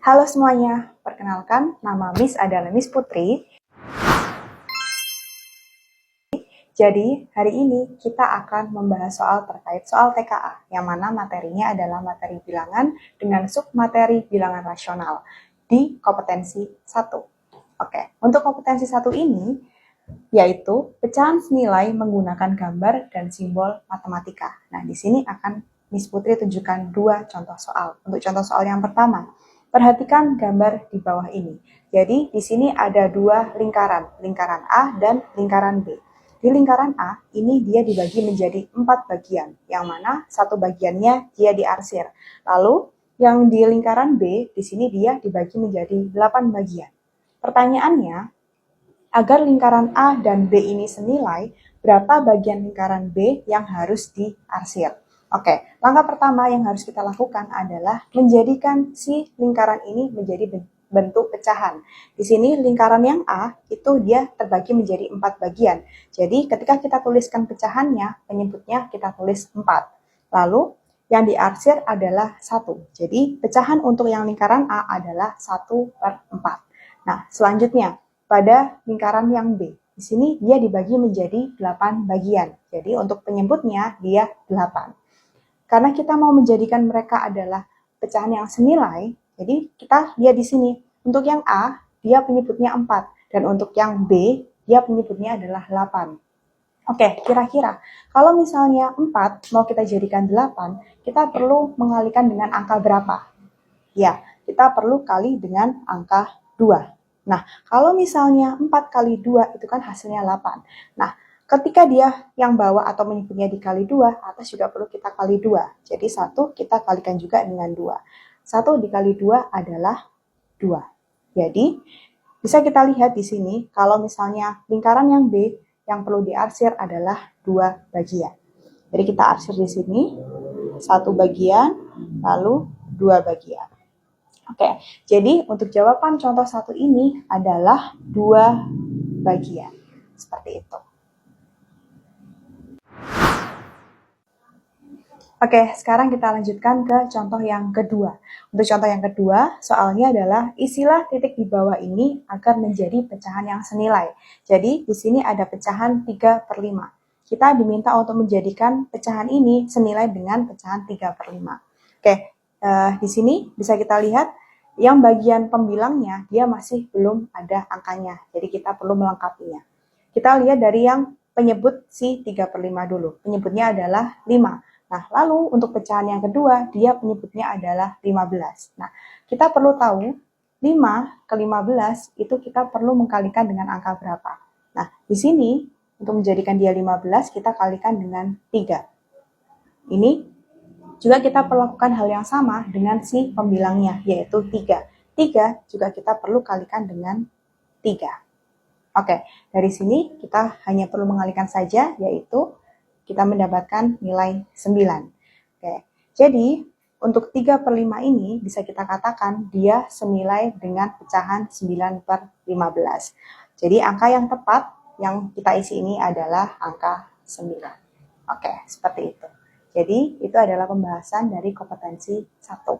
Halo semuanya, perkenalkan nama Miss adalah Miss Putri. Jadi, hari ini kita akan membahas soal terkait soal TKA, yang mana materinya adalah materi bilangan dengan submateri bilangan rasional di kompetensi 1. Oke, untuk kompetensi 1 ini, yaitu pecahan senilai menggunakan gambar dan simbol matematika. Nah, di sini akan Miss Putri tunjukkan 2 contoh soal. Untuk contoh soal yang pertama, perhatikan gambar di bawah ini. Jadi, di sini ada 2 lingkaran A dan lingkaran B. Di lingkaran A, ini dia dibagi menjadi 4 bagian, yang mana satu bagiannya dia diarsir. Lalu, yang di lingkaran B, di sini dia dibagi menjadi 8 bagian. Pertanyaannya, agar lingkaran A dan B ini senilai, berapa bagian lingkaran B yang harus diarsir? Oke, langkah pertama yang harus kita lakukan adalah menjadikan si lingkaran ini menjadi bentuk pecahan. Di sini lingkaran yang A itu dia terbagi menjadi 4 bagian. Jadi ketika kita tuliskan pecahannya, penyebutnya kita tulis 4. Lalu yang diarsir adalah 1. Jadi pecahan untuk yang lingkaran A adalah 1/4. Nah, selanjutnya pada lingkaran yang B. Di sini dia dibagi menjadi 8 bagian. Jadi untuk penyebutnya dia 8. Karena kita mau menjadikan mereka adalah pecahan yang senilai, jadi kita lihat di sini. Untuk yang A, dia penyebutnya 4. Dan untuk yang B, dia penyebutnya adalah 8. Oke, kira-kira kalau misalnya 4 mau kita jadikan 8, kita perlu mengalikan dengan angka berapa? Ya, kita perlu kali dengan angka 2. Nah, kalau misalnya 4 kali 2 itu kan hasilnya 8. Nah, ketika dia yang bawah atau menyebutnya dikali 2, atas juga perlu kita kali 2. Jadi 1 kita kalikan juga dengan 2. 1 dikali 2 adalah 2. Jadi, bisa kita lihat di sini, kalau misalnya lingkaran yang B, yang perlu diarsir adalah 2 bagian. Jadi kita arsir di sini, 1 bagian, lalu 2 bagian. Oke, jadi untuk jawaban contoh 1 ini adalah 2 bagian. Seperti itu. Oke, sekarang kita lanjutkan ke contoh yang kedua. Untuk contoh yang kedua, soalnya adalah isilah titik di bawah ini agar menjadi pecahan yang senilai. Jadi, di sini ada pecahan 3/5. Kita diminta untuk menjadikan pecahan ini senilai dengan pecahan 3/5. Oke, di sini bisa kita lihat yang bagian pembilangnya, dia masih belum ada angkanya. Jadi, kita perlu melengkapinya. Kita lihat dari yang penyebut si 3/5 dulu. Penyebutnya adalah 5. Nah, lalu untuk pecahan yang kedua, dia penyebutnya adalah 15. Nah, kita perlu tahu 5 ke 15 itu kita perlu mengkalikan dengan angka berapa. Nah, di sini untuk menjadikan dia 15, kita kalikan dengan 3. Ini juga kita perlakukan hal yang sama dengan si pembilangnya, yaitu 3. 3 juga kita perlu kalikan dengan 3. Oke, dari sini kita hanya perlu mengalikan saja, yaitu kita mendapatkan nilai 9. Oke, jadi untuk 3/5 ini bisa kita katakan dia senilai dengan pecahan 9/15. Jadi angka yang tepat yang kita isi ini adalah angka 9. Oke, seperti itu. Jadi itu adalah pembahasan dari kompetensi 1.